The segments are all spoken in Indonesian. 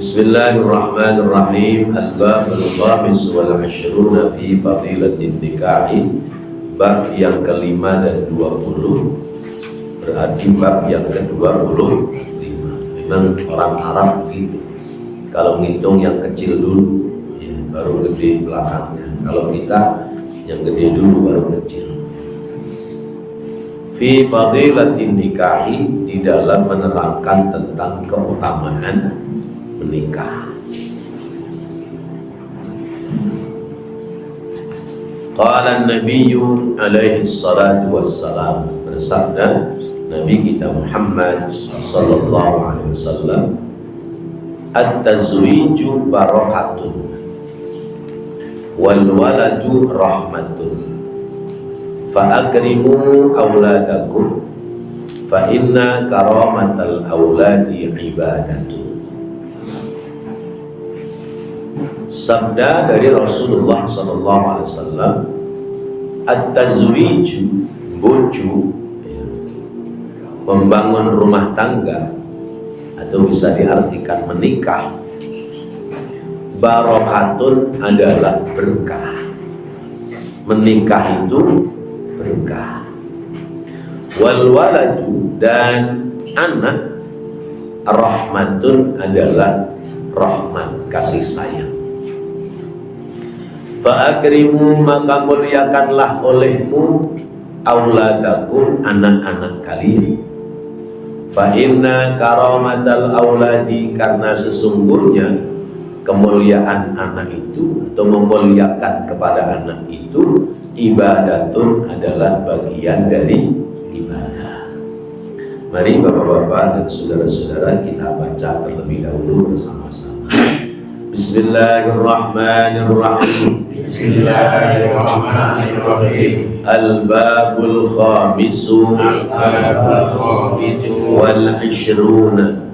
Bismillahirrahmanirrahim. Al-babul khamis wal 'ishruna fi fadilatin nikahi. Bab yang kelima dan 20, berarti bab yang ke-25. Memang orang Arab begitu, kalau ngitung yang kecil dulu ya, baru gede belakangnya. Kalau kita yang gede dulu baru kecil. Fi fadilatin nikahi, di dalam menerangkan tentang keutamaan menikah. Qala an-nabiyyu alaihi salatu wassalam, bersabda Nabi kita Muhammad sallallahu alaihi wasallam, at-tazwiju barakatun wal waladu rahmatun fa akrimu auladakum fa inna karamatal auladi ibadatun. Sabda dari Rasulullah sallallahu alaihi wasallam, at-tazwiju, bojo, membangun rumah tangga, atau bisa diartikan menikah. Barakatun adalah berkah. Menikah itu berkah. Wal waladu, dan anak, rahmatun adalah rahmat, kasih sayang. Fa'akrimu, maka muliakanlah olehmu auladakum, anak-anak kalian. Fa inna karamatal auladi, karena sesungguhnya kemuliaan anak itu atau memuliakan kepada anak itu, ibadatun adalah bagian dari ibadah. Mari bapak-bapak dan saudara-saudara, kita baca terlebih dahulu bersama-sama. Bismillahirrahmanirrahim. Bismillahirrahmanirrahim. Al-babul khamisu wal 'ishruna,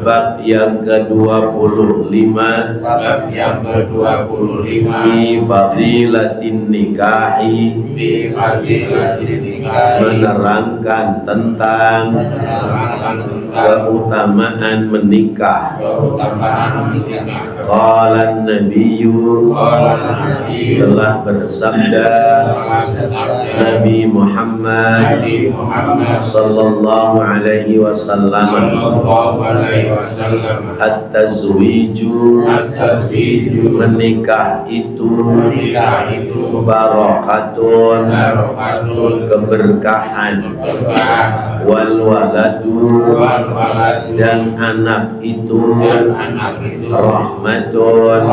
bab yang ke-25, fi fadilatin nikahi, menerangkan tentang keutamaan menikah. Qala an-nabiyyu, telah bersabda Nabi Muhammad sallallahu alaihi wasallam, at-tazwiju, menikah itu barakatun, keberkahan. Wal waladu, dan anak itu rahmatun,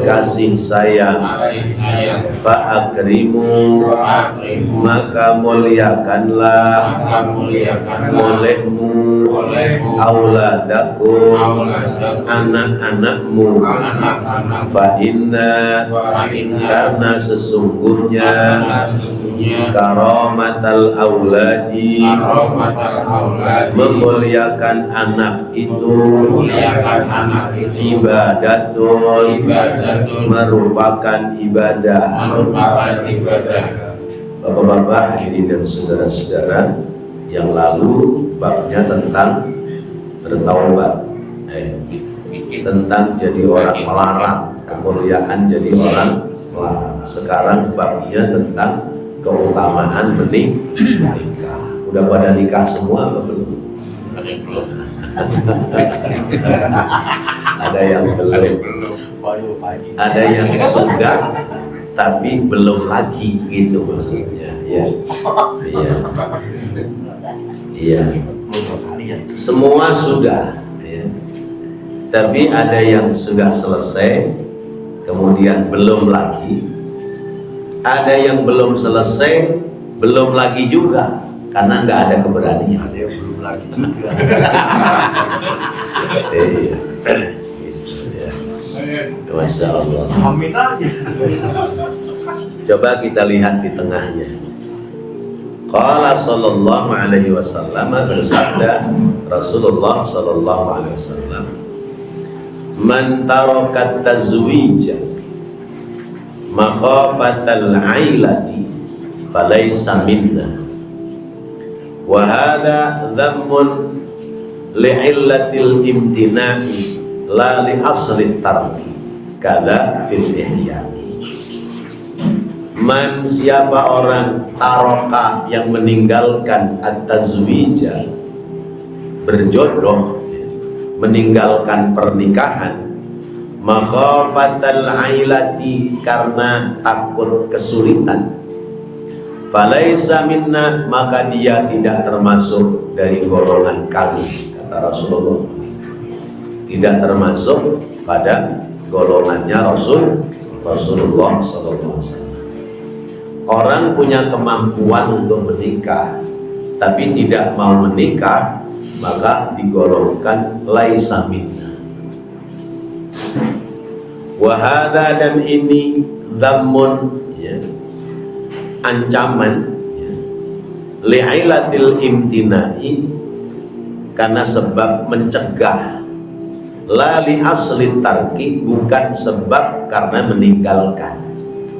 kasih sayang. Fa'akrimu, maka muliakanlah olehmu auladakum, anak-anakmu. Fa'inna, karena sesungguhnya karamatal auladi, memuliakan anak itu, ibadatun, merupakan ibadah. Bapak-bapak, hadirin dan saudara-saudara, yang lalu babnya tentang bertaubat, tentang jadi orang melarang, kemuliaan jadi orang melarang. Sekarang babnya tentang keutamaan menikah. Udah pada nikah semua apa belum? Ada yang belum. Ada yang sudah tapi belum lagi, gitu maksudnya. Ya. Iya. Semua sudah, ya. Tapi ada yang sudah selesai, kemudian belum lagi. Ada yang belum selesai, belum lagi juga, karena nggak ada keberanian. Ada yang belum lagi juga. Iya. Gitu, ya. Masya Allah. Amin aja. Coba kita lihat di tengahnya. Qala sallallahu alaihi wasallam, bersabda Rasulullah sallallahu alaihi wasallam, man tarakat tazwija makhafatal ailati falaysa minna, wa hadha dhammun li'illatil imtina'i la li asli tarki kada fil ihya'i. Man, siapa orang taroka yang meninggalkan at-tazwija, berjodoh, meninggalkan pernikahan, makhafatal ailati, karena takut kesulitan, falaisa minna, maka dia tidak termasuk dari golongan kami, kata Rasulullah. Tidak termasuk pada golongannya Rasulullah SAW. Orang punya kemampuan untuk menikah tapi tidak mau menikah, maka digolongkan laisa minna. Wahada, dan ini dhammun, ya, ancaman, ya, li'ilatil imtina'i, karena sebab mencegah, la li asli tarki, bukan sebab karena meninggalkan.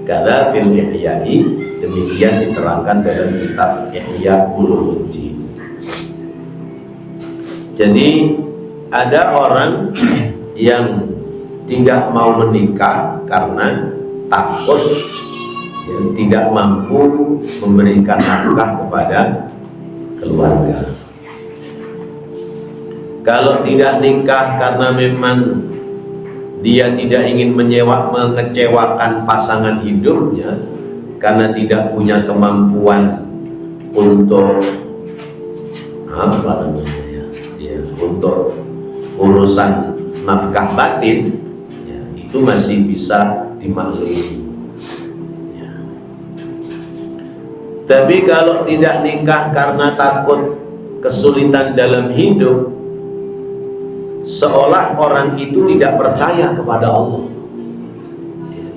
Kada fil ihya'i, demikian diterangkan dalam kitab Ihya Ulumuddin. Jadi ada orang yang tidak mau menikah karena takut, ya, tidak mampu memberikan nafkah kepada keluarga. Kalau tidak nikah karena memang dia tidak ingin mengecewakan pasangan hidupnya, karena tidak punya kemampuan untuk untuk urusan nafkah batin, ya, itu masih bisa dimaklumi, ya. Tapi kalau tidak nikah karena takut kesulitan dalam hidup, seolah orang itu tidak percaya kepada Allah, ya.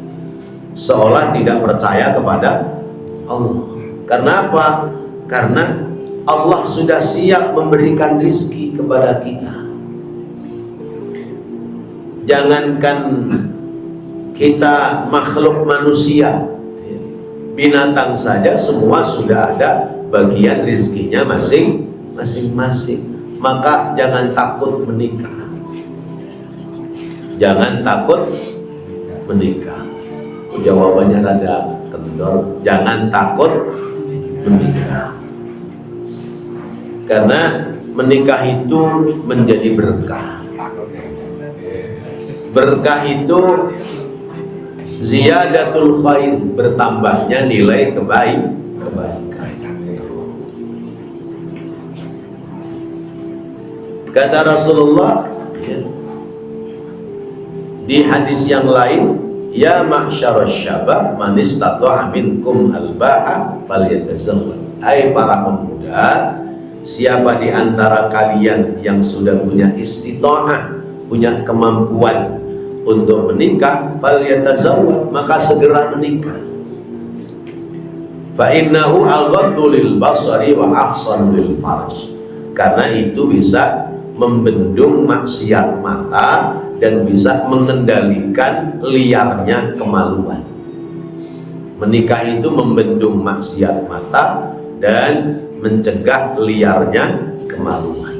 Seolah tidak percaya kepada Allah. Kenapa? Karena Allah sudah siap memberikan rizki kepada kita. Jangankan kita makhluk manusia, binatang saja semua sudah ada bagian rizkinya masing-masing. Maka jangan takut menikah. Jangan takut menikah. Jawabannya rada kendor. Jangan takut menikah. Karena menikah itu menjadi berkah. Berkah itu ziyadatul khair, bertambahnya nilai kebaikan. Kata Rasulullah, ya, di hadis yang lain, ya ma'syarasy syabab man istata'a minkum al-ba'a falyatazawwaj. Hai para pemuda, siapa di antara kalian yang sudah punya istita'ah, punya kemampuan untuk menikah, falyatazawwaj, maka segera menikah. Fa innahu aghaddu lil basari wa ahsanu lil farj. Karena itu bisa membendung maksiat mata dan bisa mengendalikan liarnya kemaluan. Menikah itu membendung maksiat mata dan mencegah liarnya kemaluan.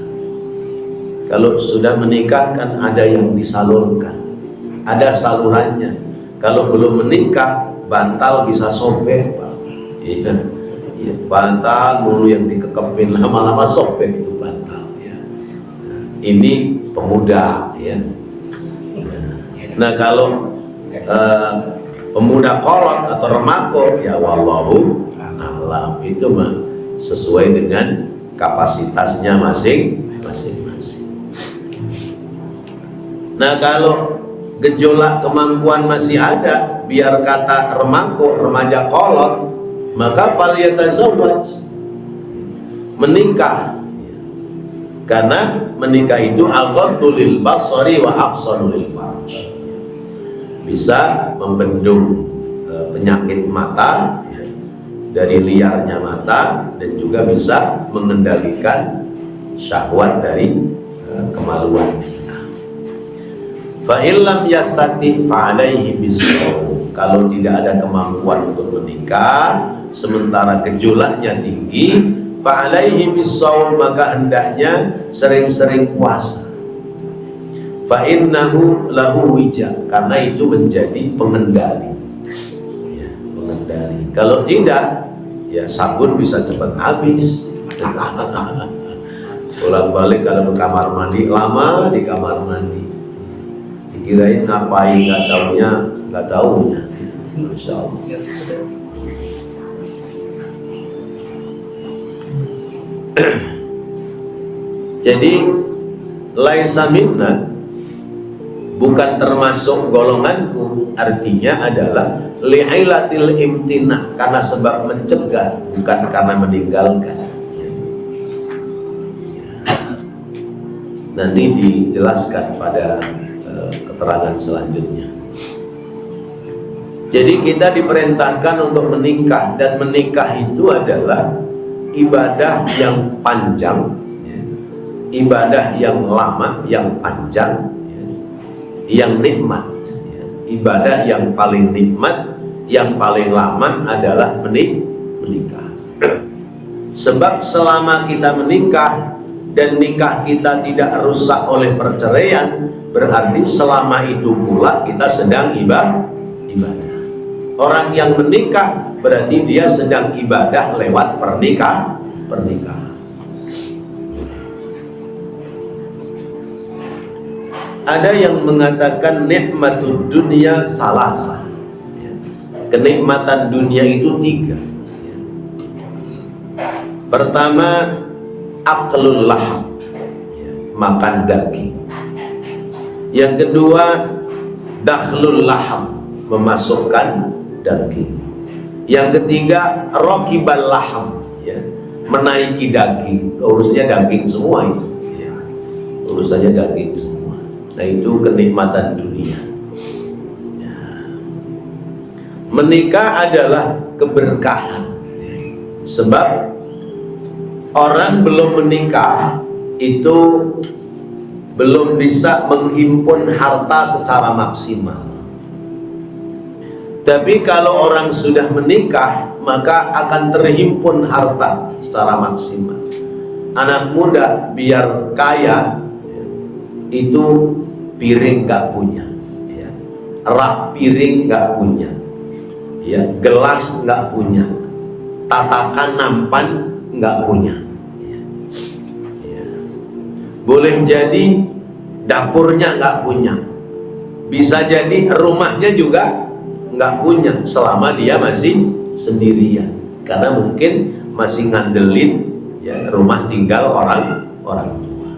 Kalau sudah menikah kan ada yang disalurkan, ada salurannya. Kalau belum menikah, bantal bisa sobek, Pak. Iya, bantal mulu yang dikekepin, lama-lama sobek itu bantal. Ini pemuda, ya. Nah kalau pemuda kolot atau remako, ya wallahu a'lam, itu mah sesuai dengan kapasitasnya masing-masing. Nah kalau gejolak kemampuan masih ada, biar kata remako, remaja kolot, maka falyatazawwaj, menikah. Karena menikah itu aghaddu lil basari wa ahsanu lil farj, bisa membendung penyakit mata, ya, dari liarnya mata, dan juga bisa mengendalikan syahwat dari kemaluan kita. Fa illam yastati fa alaihi bisawm. Kalau tidak ada kemampuan untuk menikah, sementara gejolaknya tinggi, fa'alaihi bisawm, maka hendaknya sering-sering puasa. Fa'innahu lahu wija, karena itu menjadi pengendali, ya, pengendali. Kalau tidak, ya sabun bisa cepat habis. Pulang balik kalau ke kamar mandi, lama di kamar mandi, dikirain ngapain, nggak taunya. Masya Allah. Jadi laisa minna, bukan termasuk golonganku, artinya adalah li'ilatil imtina, karena sebab mencegah, bukan karena meninggalkan. Nanti dijelaskan pada keterangan selanjutnya. Jadi kita diperintahkan untuk menikah, dan menikah itu adalah ibadah yang panjang, ya, ibadah yang lama, yang panjang, ya, yang nikmat, ya. Ibadah yang paling nikmat, yang paling lama adalah menikah. Sebab selama kita menikah dan nikah kita tidak rusak oleh perceraian, berarti selama itu pula kita sedang ibadah. Orang yang menikah berarti dia sedang ibadah lewat pernikahan. Ada yang mengatakan nikmatud dunia salasa, ya. Kenikmatan dunia itu 3, ya. Pertama, aklul laham, ya, makan daging. Yang kedua, dakhlul laham, memasukkan daging. Yang ketiga, rokibal laham, ya, menaiki daging. Urusannya daging semua itu, ya. Urusannya daging semua. Nah, itu kenikmatan dunia, ya. Menikah adalah keberkahan, ya. Sebab orang belum menikah itu belum bisa menghimpun harta secara maksimal. Tapi kalau orang sudah menikah, maka akan terhimpun harta secara maksimal. Anak muda biar kaya, ya, itu piring nggak punya, ya. Rak piring nggak punya, ya. Gelas nggak punya, tatakan nampan nggak punya, ya. Ya. Boleh jadi dapurnya nggak punya, bisa jadi rumahnya juga nggak punya selama dia masih sendirian, karena mungkin masih ngandelin, ya, rumah tinggal orang tua.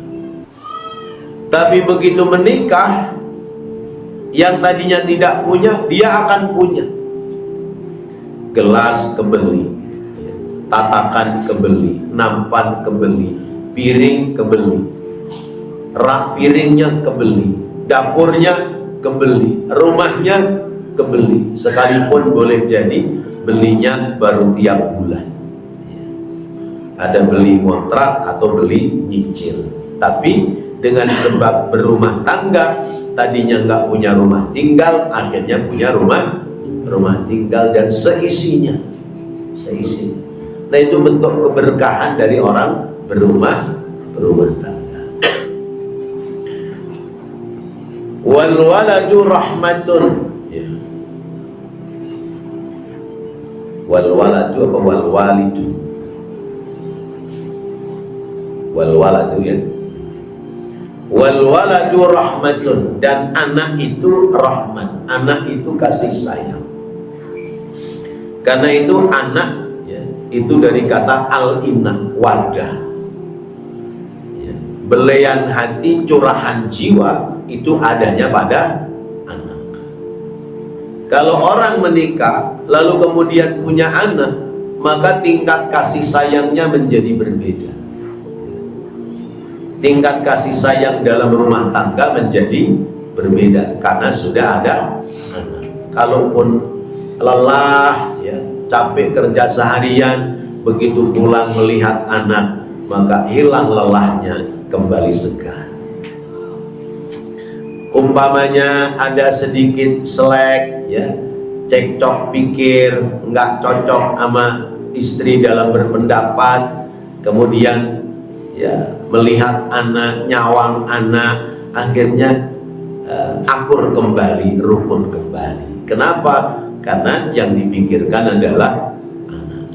Tapi begitu menikah, yang tadinya tidak punya, dia akan punya. Gelas kebeli, ya, tatakan kebeli, nampan kebeli, piring kebeli, rak piringnya kebeli, dapurnya kebeli, rumahnya kebeli, sekalipun boleh jadi belinya baru tiap bulan, ya. Ada beli kontrak atau beli nyicil. Tapi dengan sebab berumah tangga, tadinya nggak punya rumah tinggal, akhirnya punya rumah tinggal dan seisinya. Nah, itu bentuk keberkahan dari orang berumah tangga. Wal waladu rahmatun, ya. Wal waladu apa wal walidu? Wal waladu, ya. Wal waladu rahmatun, dan anak itu rahmat, anak itu kasih sayang. Karena itu anak, ya, itu dari kata al-inna, wadah, ya. Belayan hati, curahan jiwa itu adanya pada anak. Kalau orang menikah lalu kemudian punya anak, maka tingkat kasih sayangnya menjadi berbeda. Tingkat kasih sayang dalam rumah tangga menjadi berbeda karena sudah ada anak. Kalaupun lelah, ya, capek kerja seharian, begitu pulang melihat anak, maka hilang lelahnya, kembali segar. Umpamanya ada sedikit selek, ya, cekcok pikir, nggak cocok sama istri dalam berpendapat, kemudian ya melihat anak, nyawang anak, akhirnya akur kembali, rukun kembali. Kenapa? Karena yang dipikirkan adalah anak.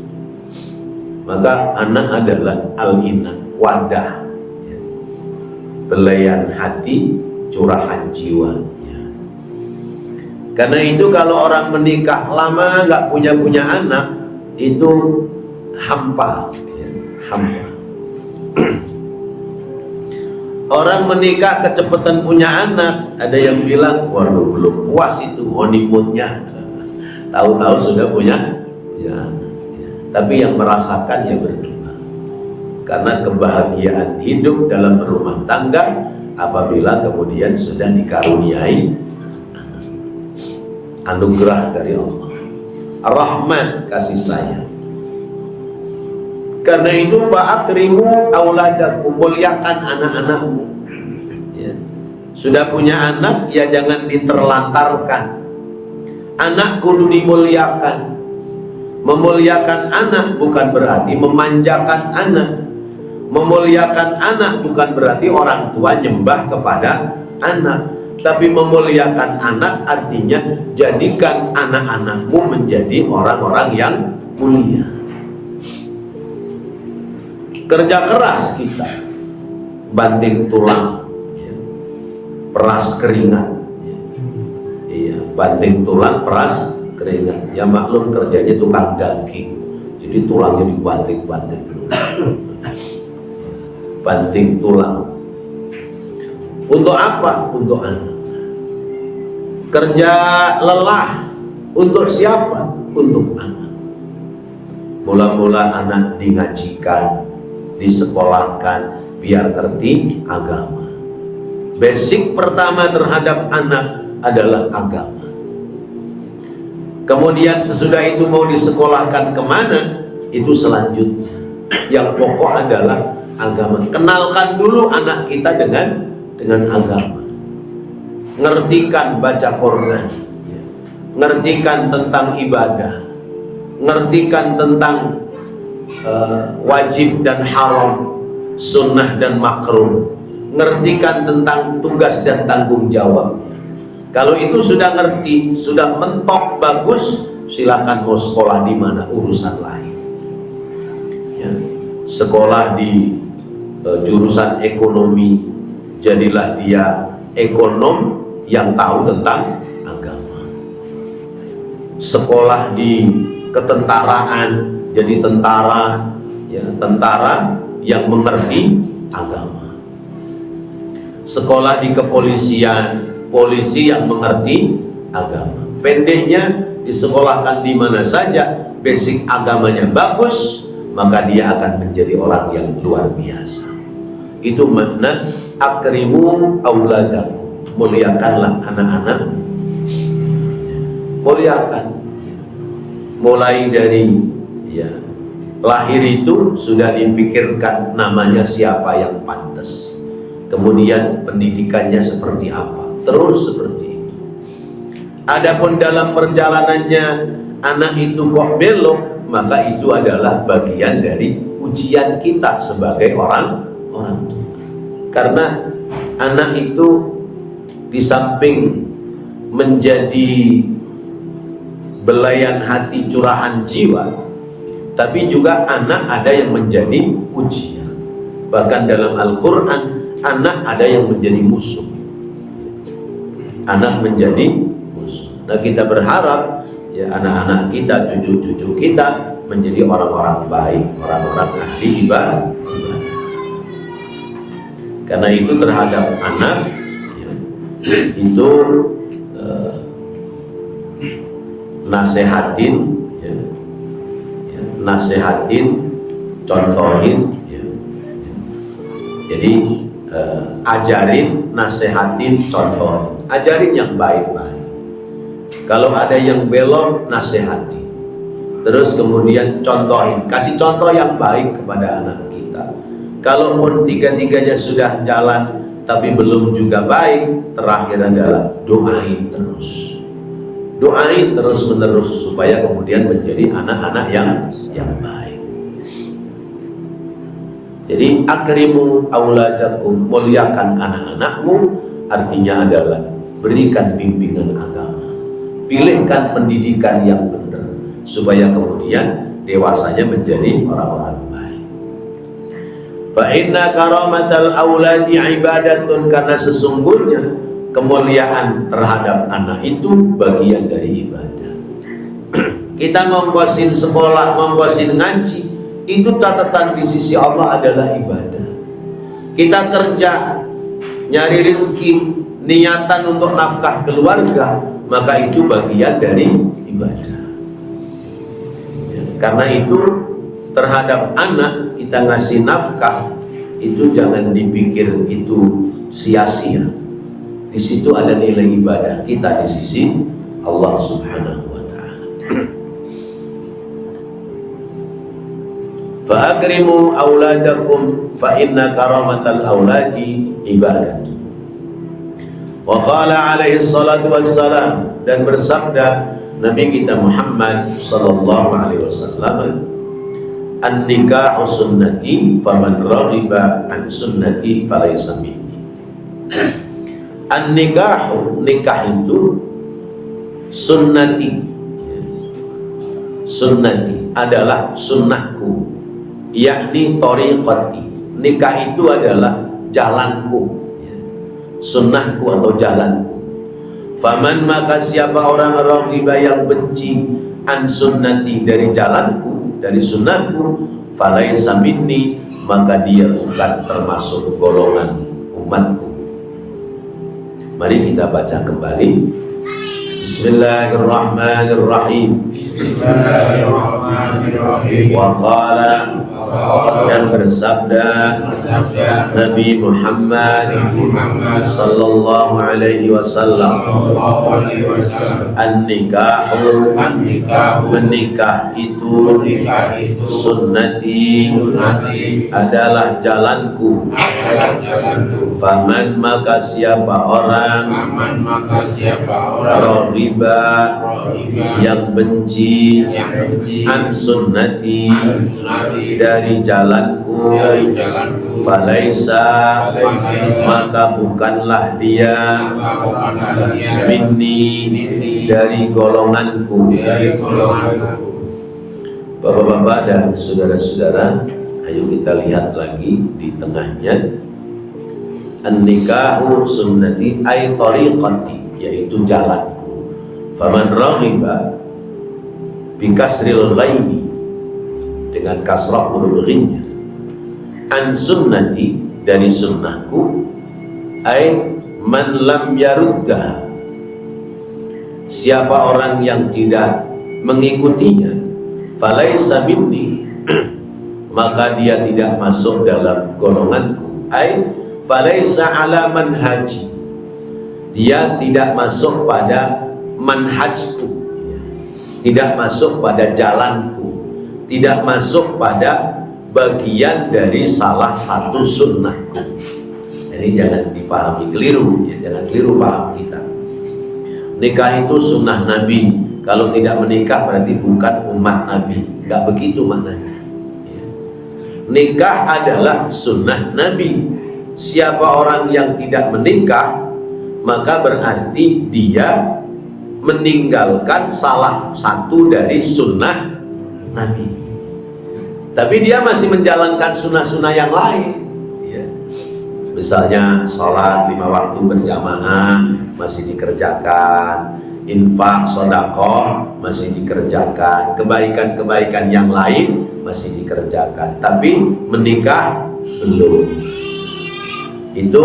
Maka anak adalah al-ina, wadah, ya. Belayan hati, curahan jiwa, ya. Karena itu kalau orang menikah lama nggak punya anak, itu hampa, ya, hampa. Orang menikah kecepatan punya anak, ada yang bilang, waduh belum puas itu honeymoonnya, tahu-tahu sudah punya anak, ya. Tapi yang merasakan ya berdua, karena kebahagiaan hidup dalam berumah tangga apabila kemudian sudah dikaruniai anak. Anugerah dari Allah, rahmat, kasih sayang. Karena itu fa'akrimu auladakum, muliakan anak-anakmu, ya. Sudah punya anak ya jangan diterlantarkan. Anak kudu dimuliakan. Memuliakan anak bukan berarti memanjakan anak. Memuliakan anak bukan berarti orang tua nyembah kepada anak. Tapi memuliakan anak artinya jadikan anak-anakmu menjadi orang-orang yang mulia. Kerja keras kita, banting tulang, ya. Peras keringat, ya. Iya, banting tulang, peras keringat. Ya maklum kerjanya tukang daging, jadi tulangnya dibanting-banting dulu. Banting tulang. Untuk apa? Untuk anak. Kerja lelah untuk siapa? Untuk anak. Mula-mula anak dingajikan, disekolahkan biar ngerti agama. Basic pertama terhadap anak adalah agama. Kemudian sesudah itu mau disekolahkan kemana, itu selanjutnya. Yang pokok adalah agama. Kenalkan dulu anak kita dengan agama. Ngertikan baca Quran, ngertikan tentang ibadah, ngertikan tentang wajib dan haram, sunnah dan makruh, ngertikan tentang tugas dan tanggung jawab. Kalau itu sudah ngerti, sudah mentok bagus, silakan mau sekolah di mana, urusan lain, ya. Sekolah di jurusan ekonomi, jadilah dia ekonom yang tahu tentang agama. Sekolah di ketentaraan, jadi tentara, ya, tentara yang mengerti agama. Sekolah di kepolisian, polisi yang mengerti agama. Pendeknya disekolahkan di mana saja, basic agamanya bagus, maka dia akan menjadi orang yang luar biasa. Itu makna akrimu auladakum, muliakanlah anak-anakmu. Muliakan, mulai dari ya lahir itu sudah dipikirkan namanya siapa yang pantas, kemudian pendidikannya seperti apa, terus seperti itu. Adapun dalam perjalanannya anak itu kok belok, maka itu adalah bagian dari ujian kita sebagai orang tua. Karena anak itu di samping menjadi belayan hati, curahan jiwa, tapi juga anak ada yang menjadi ujian. Bahkan dalam Al-Quran, anak ada yang menjadi musuh. Anak menjadi musuh. Nah, kita berharap ya anak-anak kita, cucu-cucu kita menjadi orang-orang baik, orang-orang ahli ibadah. Karena itu terhadap anak ya, itu nasehatin, ya, nasehatin, contohin, ya. Jadi ajarin, nasehatin, contohin, ajarin yang baik-baik. Kalau ada yang belok, nasehati. Terus kemudian contohin, kasih contoh yang baik kepada anak kita. Kalaupun tiga-tiganya sudah jalan tapi belum juga baik, terakhir adalah doain terus. Doain terus menerus supaya kemudian menjadi anak-anak yang baik. Jadi akrimu auladakum, muliakan anak-anakmu, artinya adalah berikan bimbingan agama, pilihkan pendidikan yang benar supaya kemudian dewasanya menjadi orang-orang baik. Fa inna karamatal auladi ibadatun, karena sesungguhnya kemuliaan terhadap anak itu bagian dari ibadah. Kita ngongkosin sekolah, ngongkosin ngaji, itu catatan di sisi Allah adalah ibadah. Kita kerja, nyari rezeki, niatan untuk nafkah keluarga, maka itu bagian dari ibadah. Ya, karena itu terhadap anak kita ngasih nafkah, itu jangan dipikir itu sia-sia. Di situ ada nilai ibadah kita di sisi Allah Subhanahu wa Ta'ala. Fa akrimu auladakum fa inna karamatal auladi ibadatu. Wa qala alaihi salatu wassalam, dan bersabda Nabi kita Muhammad sallallahu alaihi wasallam, an-nikahu sunnati faman raghiba an sunnati falaysa minni. An-nikahu, nikah itu sunnati, sunnati adalah sunnahku, yakni tariqati. Nikah itu adalah jalanku, sunnahku atau jalanku. Faman, maka siapa orang raghiba yang benci an sunnati, dari jalanku, dari sunnahku, falaysa minni, maka dia bukan termasuk golongan umatku. Mari kita baca kembali. Bismillahirrahmanirrahim. Bismillahirrahmanirrahim. Wa qala, dan bersabda Nabi Muhammad sallallahu alaihi wasallam, an-nikahu, menikah itu sunnati, adalah jalanku. Faman, maka siapa orang raghiba, yang benci an sunnati, dari jalanku, falaisa, maka bukanlah dia minni, dari golonganku. Bapak-bapak dan saudara-saudara, ayo kita lihat lagi di tengahnya. An-nikahu sunnati ay tariqati, yaitu jalanku. Faman raghiba bi kasril ghaini, dengan kasrah huruf ghinnya, an sunnati, dari sunnahku, ay man lam yaruddah, siapa orang yang tidak mengikutinya, falaisa minni, maka dia tidak masuk dalam golonganku. Ay falaisa ala manhaji, dia tidak masuk pada manhajku, tidak masuk pada jalanku, tidak masuk pada bagian dari salah satu sunnahku. Ini jangan dipahami keliru, ya, jangan keliru paham kita. Nikah itu sunnah Nabi. Kalau tidak menikah berarti bukan umat Nabi. Enggak begitu maknanya. Ya. Nikah adalah sunnah Nabi. Siapa orang yang tidak menikah, maka berarti dia meninggalkan salah satu dari sunnah Nabi. Tapi dia masih menjalankan sunnah-sunnah yang lain, ya. Misalnya sholat 5 waktu berjamaah masih dikerjakan, infak, sedekah masih dikerjakan, kebaikan-kebaikan yang lain masih dikerjakan. Tapi menikah belum. Itu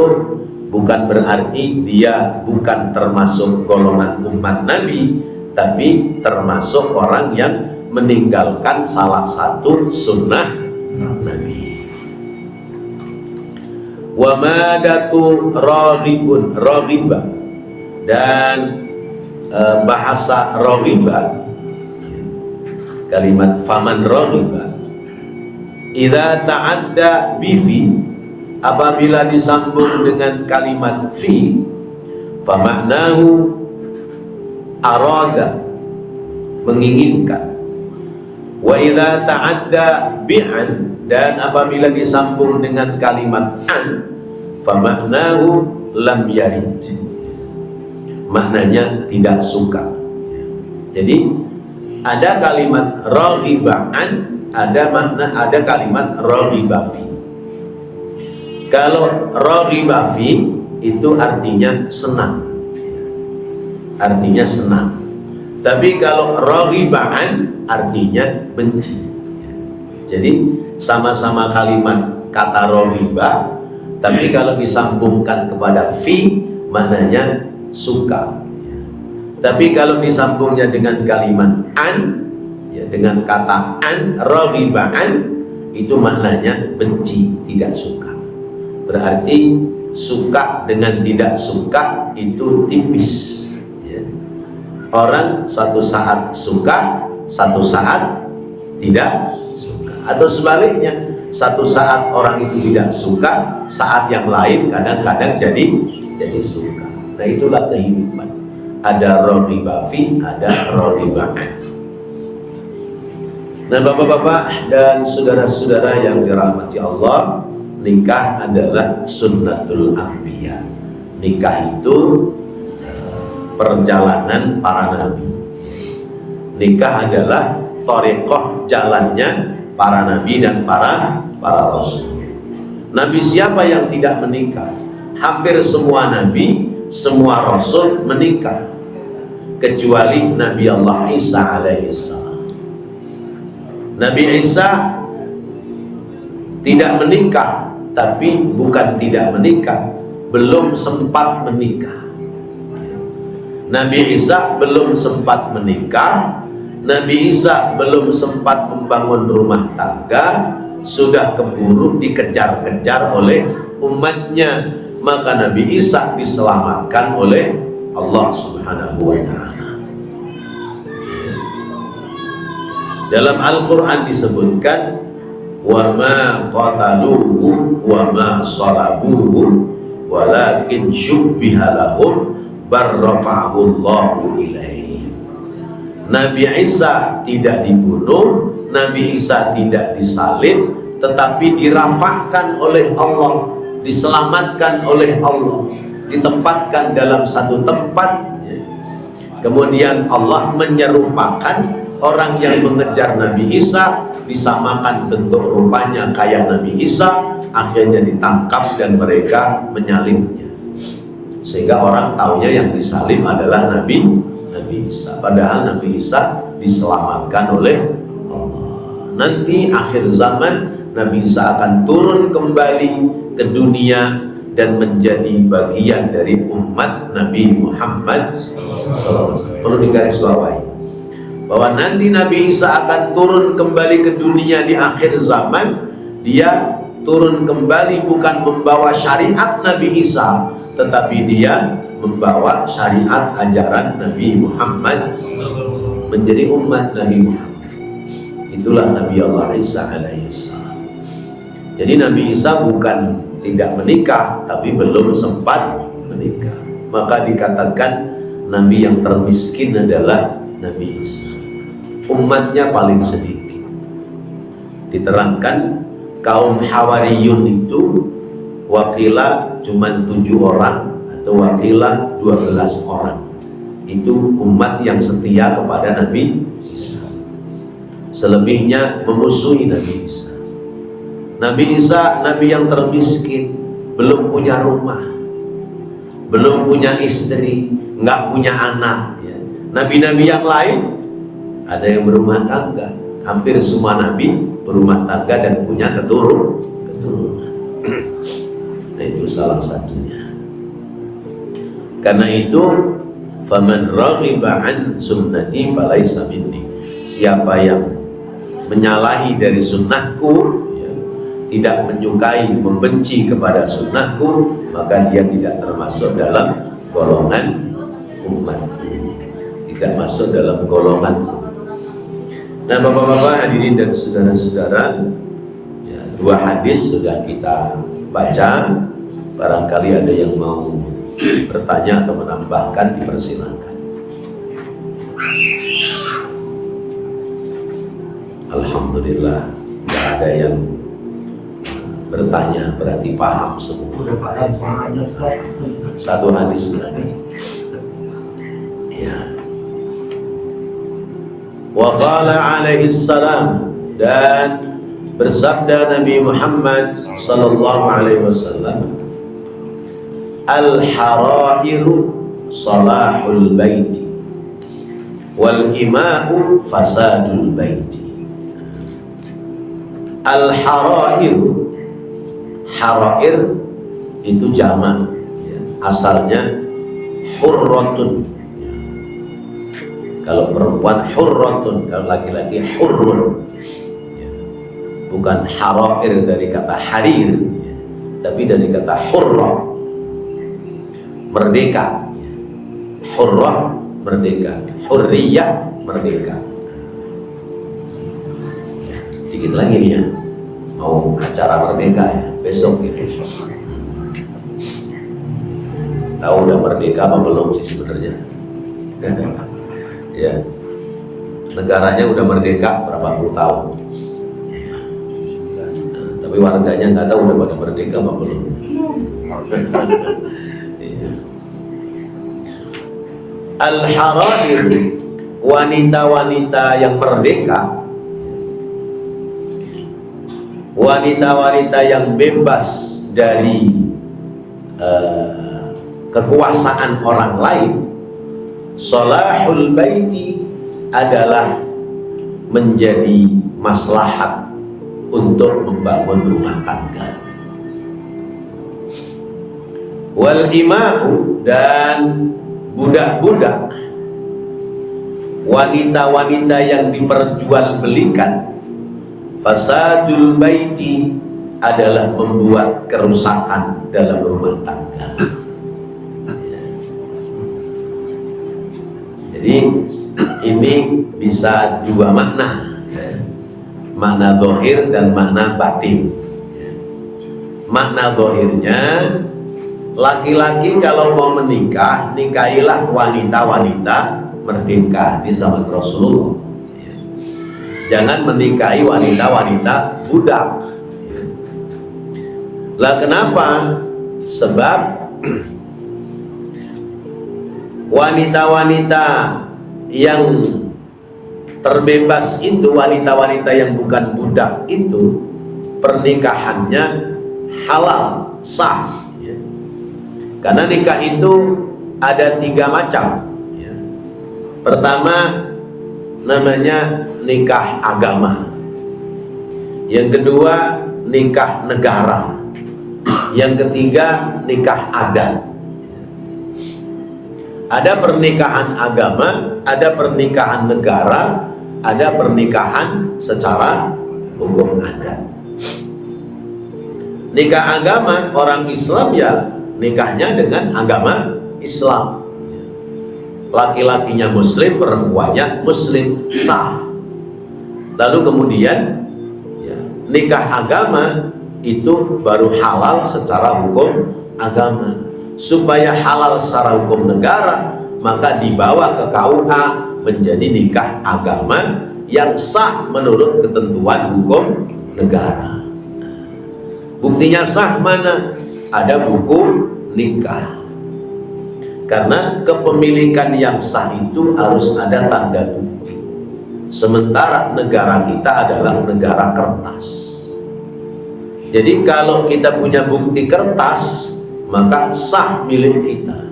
bukan berarti dia bukan termasuk golongan umat Nabi, tapi termasuk orang yang meninggalkan salah satu sunnah Nabi. Wa madatu raghibun, raghiba, dan bahasa raghiba, kalimat faman raghiba, idza ta'adda bi fi, apabila disambung dengan kalimat fi, fa maknahu arada, menginginkan. Wa idza ta'adda bi'an, dan apabila disambung dengan kalimat an, famaknahu lam yarid, maknanya tidak suka. Jadi ada kalimat raghiba an, ada kalimat raghiba fi. Kalau raghiba fi itu artinya senang, artinya senang. Tapi kalau raghiba an artinya benci. Jadi sama-sama kalimat kata raghiba, tapi kalau disambungkan kepada fi maknanya suka. Tapi kalau disambungnya dengan kalimat an, ya, dengan kata an, raghibaan, itu maknanya benci, tidak suka. Berarti suka dengan tidak suka itu tipis, ya. Orang satu saat suka, satu saat tidak suka. Atau sebaliknya, satu saat orang itu tidak suka, saat yang lain kadang-kadang jadi suka. Nah, itulah kehidupan. Ada raghiba fi, ada raghibaan. Nah, bapak-bapak dan saudara-saudara yang dirahmati Allah, nikah adalah sunnatul anbiya. Nikah itu perjalanan para nabi. Nikah adalah thariqah, jalannya para nabi dan para rasul. Nabi siapa yang tidak menikah? Hampir semua nabi, semua rasul menikah, kecuali Nabi Allah Isa alaihissalam. Nabi Isa tidak menikah, tapi bukan tidak menikah, belum sempat menikah. Nabi Isa belum sempat menikah, Nabi Isa belum sempat membangun rumah tangga, sudah keburu dikejar-kejar oleh umatnya. Maka Nabi Isa diselamatkan oleh Allah Subhanahu wa ta'ala. Dalam Al-Quran disebutkan, wa ma qataluhu wa ma salabuhu walakin syubbiha lahum barrafa'ahu Allahu ilaihi. Nabi Isa tidak dibunuh, Nabi Isa tidak disalib, tetapi dirafahkan oleh Allah, diselamatkan oleh Allah, ditempatkan dalam satu tempat. Kemudian Allah menyerupakan orang yang mengejar Nabi Isa, disamakan bentuk rupanya kayak Nabi Isa, akhirnya ditangkap dan mereka menyalibnya, sehingga orang taunya yang disalib adalah Nabi Isa, padahal Nabi Isa diselamatkan oleh Allah. Nanti akhir zaman Nabi Isa akan turun kembali ke dunia dan menjadi bagian dari umat Nabi Muhammad SAW. Perlu digarisbawahi bahwa nanti Nabi Isa akan turun kembali ke dunia di akhir zaman. Dia turun kembali bukan membawa syariat Nabi Isa, tetapi dia membawa syariat ajaran Nabi Muhammad, menjadi umat Nabi Muhammad. Itulah Nabi Allah Isa alaihissalam. Jadi Nabi Isa bukan tidak menikah, tapi belum sempat menikah. Maka dikatakan Nabi yang termiskin adalah Nabi Isa. Umatnya paling sedikit. Diterangkan kaum Hawariyun itu wakila cuma 7 orang atau wakila 12 orang. Itu umat yang setia kepada Nabi Isa. Selebihnya memusuhi Nabi Isa. Nabi Isa, Nabi yang termiskin, belum punya rumah, belum punya istri, nggak punya anak, ya. Nabi-nabi yang lain ada yang berumah tangga. Hampir semua Nabi berumah tangga dan punya keturunan. Nah, itu salah satunya. Karena itu, faman raghiba an sunnati falaysa minni. Siapa yang menyalahi dari sunnahku, tidak menyukai, membenci kepada sunnahku, maka dia tidak termasuk dalam golongan umatku, tidak masuk dalam golonganku. Nah, bapak-bapak hadirin dan saudara-saudara, ya, 2 hadis sudah kita baca. Barangkali ada yang mau bertanya atau menambahkan, dipersilakan. Alhamdulillah, tidak ada yang bertanya, berarti paham semua. Satu hadis lagi. Ya. Wa qala alaihi salam, dan bersabda Nabi Muhammad sallallahu alaihi wasallam, al-harairu salahul baiti wal ima'u fasadul baiti. Al-harairu, harair itu jamak, asalnya hurratun. Kalau perempuan hurratun, kalau laki-laki hurrun. Bukan harair dari kata harir, tapi dari kata hurrah, merdeka. Hurrah, merdeka. Hurriyah, merdeka. Dikit lagi nih ya, mau acara merdeka ya, besok ya. Tahu udah merdeka apa belum sih sebenarnya? Ya, negaranya udah merdeka berapa puluh tahun, tapi warganya nggak tahu udah pada merdeka apa belum. Ya. Al-harair, wanita-wanita yang merdeka, wanita-wanita yang bebas dari kekuasaan orang lain. Salahul baiti adalah menjadi maslahat untuk membangun rumah tangga. Wal ima'u, dan budak-budak, wanita-wanita yang diperjualbelikan. Fasadul baiti adalah membuat kerusakan dalam rumah tangga. Jadi ini bisa dua makna, makna zahir dan makna batin. Makna zahirnya, laki-laki kalau mau menikah, nikahilah wanita-wanita merdeka di zaman Rasulullah. Jangan menikahi wanita-wanita budak. Lah kenapa? Sebab wanita-wanita yang terbebas itu, wanita-wanita yang bukan budak itu, pernikahannya halal, sah. Karena nikah itu ada 3 macam. Pertama namanya nikah agama, yang kedua nikah negara, yang ketiga nikah adat. Ada pernikahan agama, ada pernikahan negara, ada pernikahan secara hukum adat. Nikah agama, orang Islam ya nikahnya dengan agama Islam. Laki-lakinya muslim, perempuannya muslim, sah. Lalu kemudian ya, nikah agama itu baru halal secara hukum agama. Supaya halal secara hukum negara, maka dibawa ke KUA menjadi nikah agama yang sah menurut ketentuan hukum negara. Buktinya sah mana? Ada buku nikah. Karena kepemilikan yang sah itu harus ada tanda bukti. Sementara negara kita adalah negara kertas. Jadi kalau kita punya bukti kertas, maka sah milik kita.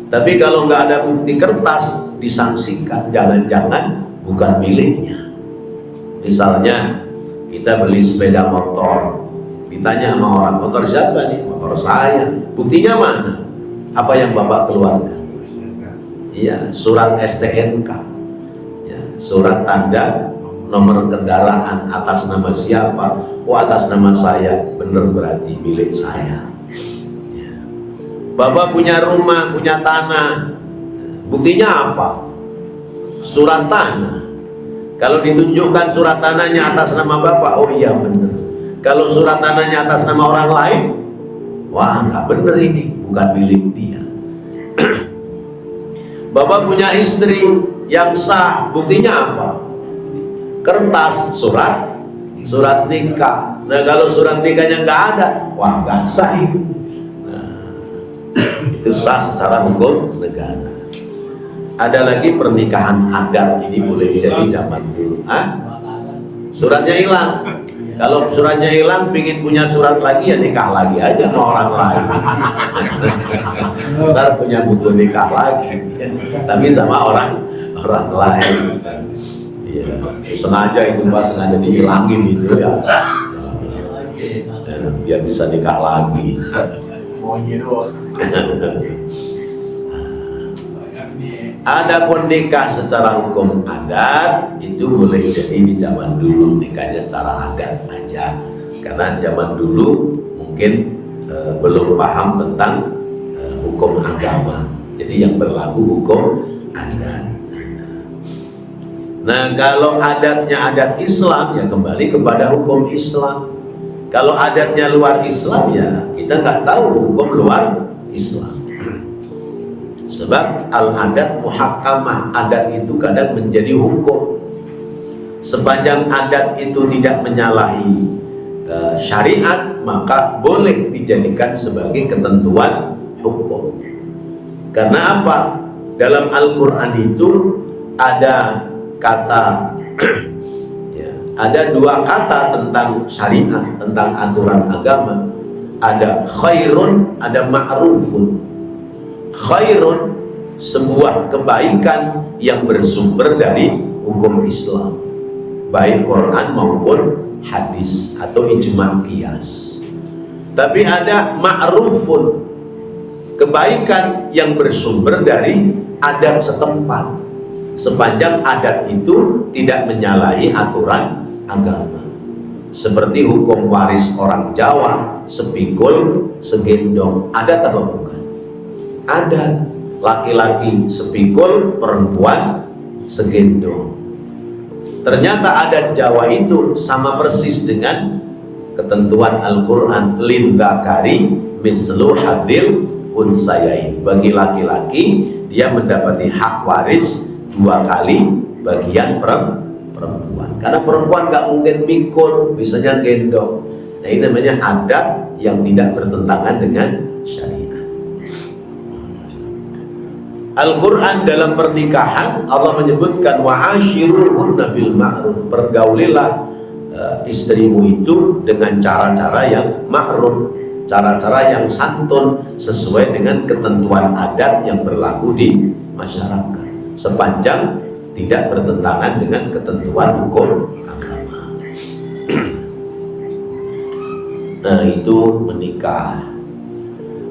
Tapi kalau nggak ada bukti kertas, disangsikan, jangan-jangan bukan miliknya. Misalnya kita beli sepeda motor, ditanya sama orang, motor siapa nih? Motor saya. Buktinya mana? Apa yang Bapak keluarkan? Iya, surat STNK, ya, surat tanda nomor kendaraan atas nama siapa? Oh, atas nama saya. Bener, berarti milik saya. Bapak punya rumah, punya tanah, buktinya apa? Surat tanah. Kalau ditunjukkan surat tanahnya atas nama Bapak, oh iya benar. Kalau surat tanahnya atas nama orang lain, wah nggak benar, ini bukan milik dia. Bapak punya istri yang sah, buktinya apa? Kertas, surat surat nikah. Nah kalau surat nikahnya nggak ada, wah nggak sah itu. Nah, itu sah secara hukum negara. Ada lagi pernikahan adat, ini boleh jadi zaman dulu. Suratnya hilang. Kalau suratnya hilang, pingin punya surat lagi ya nikah lagi aja sama orang lain. Ntar punya buku nikah lagi, tapi sama orang lain. Ya, sengaja itu Pak, sengaja dihilangin itu ya. Biar bisa nikah lagi. Adapun nikah secara hukum adat itu boleh jadi di zaman dulu, nikahnya secara adat aja, karena zaman dulu mungkin belum paham tentang hukum agama, jadi yang berlaku hukum adat. Nah kalau adatnya adat Islam ya kembali kepada hukum Islam. Kalau adatnya luar Islam ya kita nggak tahu hukum luar Islam. Sebab al-adat muhakkamah, adat itu kadang menjadi hukum. Sepanjang adat itu tidak menyalahi syariat, maka boleh dijadikan sebagai ketentuan hukum. Karena apa? Dalam Al-Quran itu ada kata ya, ada dua kata tentang syariat, tentang aturan agama. Ada khairun, ada ma'rufun. Khairun, sebuah kebaikan yang bersumber dari hukum Islam, baik Quran maupun hadis atau ijma' qiyas. Tapi ada ma'rufun, kebaikan yang bersumber dari adat setempat, sepanjang adat itu tidak menyalahi aturan agama. Seperti hukum waris orang Jawa, sepikul, segendong, adat atau bukan? Ada, laki-laki sepikul, perempuan segendong. Ternyata adat Jawa itu sama persis dengan ketentuan Al-Quran, lin dzakari mislu hadzil unsayain. Bagi laki-laki dia mendapati hak waris 2 kali bagian perempuan. Karena perempuan gak mungkin mikul, bisanya gendong. Nah ini namanya adat yang tidak bertentangan dengan syariat. Al-Quran dalam pernikahan Allah menyebutkan wa'ashiruhunna bil ma'ruf, pergaulilah istrimu itu dengan cara-cara yang ma'ruf, cara-cara yang santun sesuai dengan ketentuan adat yang berlaku di masyarakat, sepanjang tidak bertentangan dengan ketentuan hukum agama. Nah itu menikah.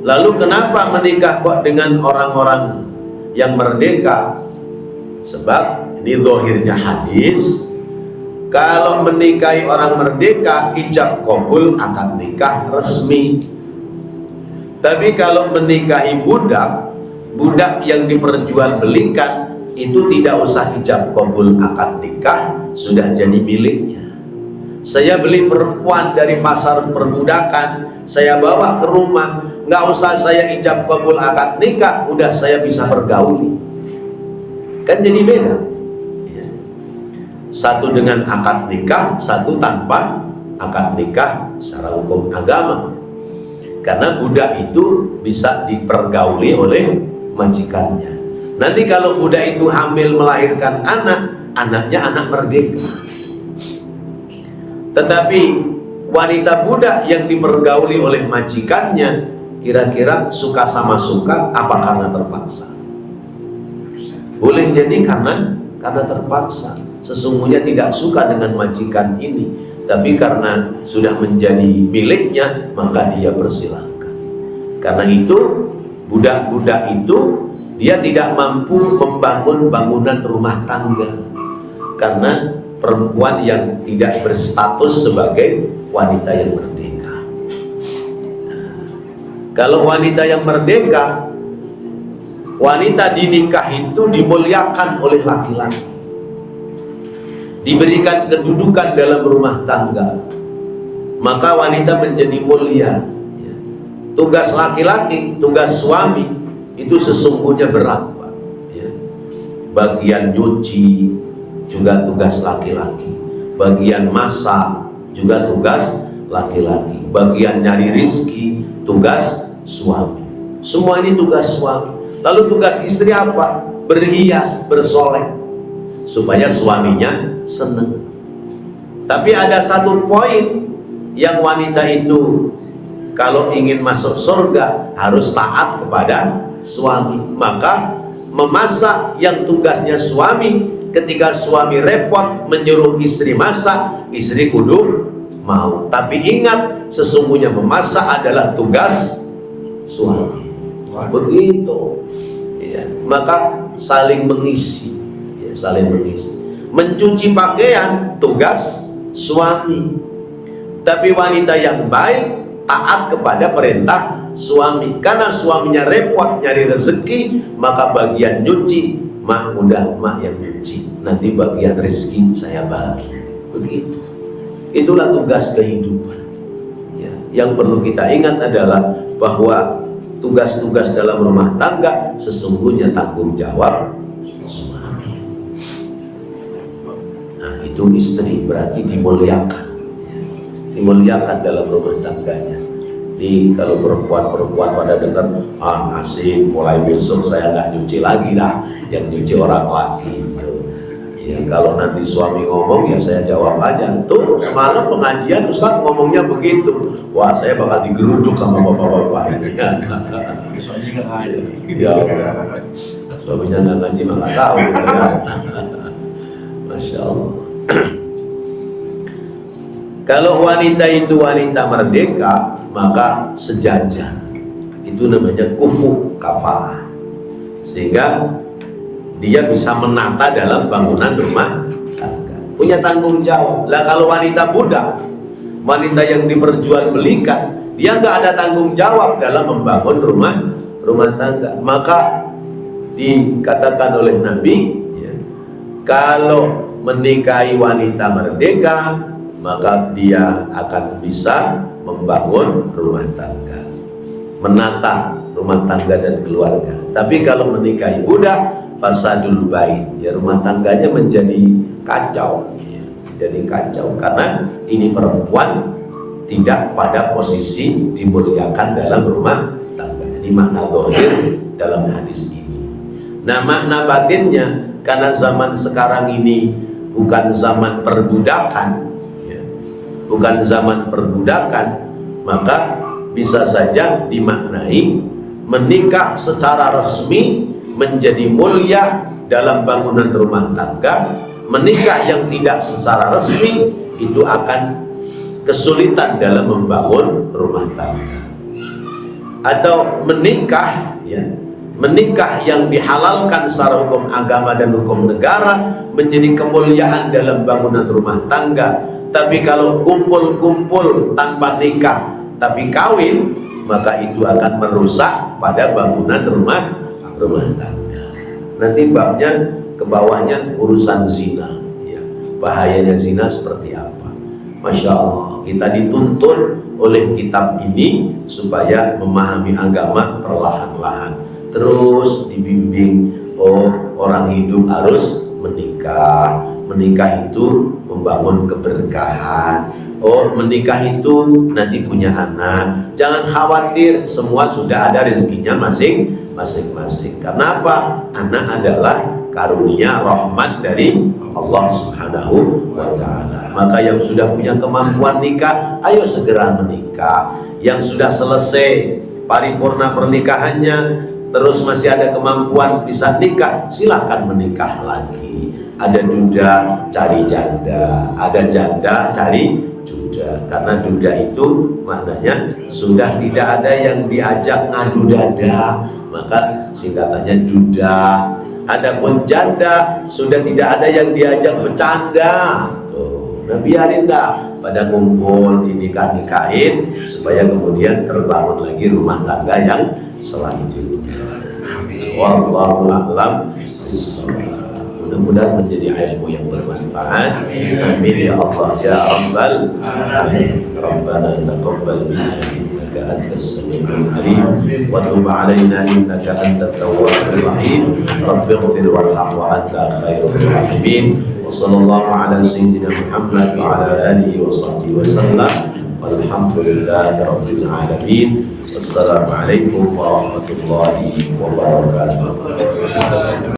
Lalu kenapa menikah kok dengan orang-orang yang merdeka? Sebab ini zahirnya hadis, kalau menikahi orang merdeka ijab qabul akad nikah resmi. Tapi kalau menikahi budak yang diperjualbelikan itu tidak usah ijab qabul akad nikah, sudah jadi miliknya. Saya beli perempuan dari pasar perbudakan, saya bawa ke rumah, nggak usah saya ijab qabul akad nikah, udah saya bisa pergauli. Kan jadi beda ya. Satu dengan akad nikah, satu tanpa akad nikah secara hukum agama. Karena budak itu bisa dipergauli oleh majikannya. Nanti kalau budak itu hamil melahirkan anak, anaknya anak merdeka. Tetapi wanita budak yang dipergauli oleh majikannya, kira-kira suka sama suka apa karena terpaksa? Boleh jadi karena terpaksa. Sesungguhnya tidak suka dengan majikan ini, tapi karena sudah menjadi miliknya maka dia persilahkan. Karena itu budak-budak itu dia tidak mampu membangun bangunan rumah tangga karena perempuan yang tidak berstatus sebagai wanita yang merdeka. Nah, kalau wanita yang merdeka, wanita dinikah itu dimuliakan oleh laki-laki, diberikan kedudukan dalam rumah tangga, maka wanita menjadi mulia. Tugas laki-laki, tugas suami itu sesungguhnya berat, Pak. Bagian nyuci juga tugas laki-laki, bagian masak juga tugas laki-laki. Bagian nyari rizki tugas suami. Semua ini tugas suami. Lalu tugas istri apa? Berhias, bersolek, supaya suaminya senang. Tapi ada satu poin yang wanita itu kalau ingin masuk surga harus taat kepada suami. Maka memasak yang tugasnya suami, ketika suami repot menyuruh istri masak, istri kudu mau. Tapi ingat, sesungguhnya memasak adalah tugas suami. Begitu ya. Maka saling mengisi ya, saling mengisi. Mencuci pakaian tugas suami. Tapi wanita yang baik taat kepada perintah suami. Karena suaminya repot nyari rezeki, maka bagian nyuci mak udah mak yang nyuci, nanti bagian rezeki saya bagi. Begitu. Itulah tugas kehidupan ya. Yang perlu kita ingat adalah bahwa tugas-tugas dalam rumah tangga sesungguhnya tanggung jawab suami. Nah, itu istri berarti dimuliakan ya. Dimuliakan dalam rumah tangganya. Jadi kalau perempuan-perempuan pada dengar, asik, mulai besok saya nggak nyuci lagi dah, yang nyuci orang laki. Ya, kalau nanti suami ngomong ya saya jawab aja. Tuh semalam pengajian Ustaz ngomongnya begitu. Wah, saya bakal digeruduk sama bapak-bapak ini. Ya, suaminya nggak ngaji mah nggak tahu gitu ya. Masya Allah. Kalau wanita itu wanita merdeka, maka sejajar. Itu namanya kufu kafalah. Sehingga dia bisa menata dalam bangunan rumah tangga, punya tanggung jawab. Lah kalau wanita budak, wanita yang diperjualbelikan, dia nggak ada tanggung jawab dalam membangun rumah tangga. Maka dikatakan oleh Nabi ya, kalau menikahi wanita merdeka, maka dia akan bisa membangun rumah tangga, menata rumah tangga dan keluarga. Tapi kalau menikahi budak, fasadul bait ya, rumah tangganya menjadi kacau ya, jadi kacau karena ini perempuan tidak pada posisi dimuliakan dalam rumah tangga. Ini makna zahir dalam hadis ini. Nah, makna batinnya, karena zaman sekarang ini bukan zaman perbudakan ya, bukan zaman perbudakan, maka bisa saja dimaknai menikah secara resmi menjadi mulia dalam bangunan rumah tangga. Menikah yang tidak secara resmi itu akan kesulitan dalam membangun rumah tangga. Atau menikah ya, menikah yang dihalalkan secara hukum agama dan hukum negara menjadi kemuliaan dalam bangunan rumah tangga. Tapi kalau kumpul-kumpul tanpa nikah tapi kawin, maka itu akan merusak pada bangunan rumah tangga. Nanti babnya ke bawahnya urusan zina ya. Bahayanya zina seperti apa? Masya Allah, kita dituntun oleh kitab ini supaya memahami agama perlahan-lahan, terus dibimbing. Oh, orang hidup harus menikah. Menikah itu membangun keberkahan. Oh, menikah itu nanti punya anak. Jangan khawatir, semua sudah ada rezekinya masing-masing. Karena apa? Anak adalah karunia rahmat dari Allah Subhanahu wa ta'ala. Maka yang sudah punya kemampuan nikah, ayo segera menikah. Yang sudah selesai paripurna pernikahannya, terus masih ada kemampuan bisa nikah, silakan menikah lagi. Ada duda, cari janda. Ada janda, cari duda. Karena duda itu maknanya sudah tidak ada yang diajak ngadu dada, maka singkatannya duda. Adapun janda sudah tidak ada yang diajak bercanda. Tuh, nah biarin dah pada ngumpul dinikah-nikahin supaya kemudian terbangun lagi rumah tangga yang selanjutnya. Wallahu a'lam bishawab. Mudah-mudahan menjadi ilmu yang bermanfaat. Amin ya Allah ya Rabbal alamin. Rabbana taqabbal minna innaka antas samiul alim wa tub alaina innaka antat tawwabur rahim. Rabbighfir warham wa anta khairur rahimin. Wa sallallahu ala sayyidina Muhammad wa ala alihi wa sahbihi wa sallam. Walhamdulillahi rabbil alamin. Assalamualaikum warahmatullahi wabarakatuh.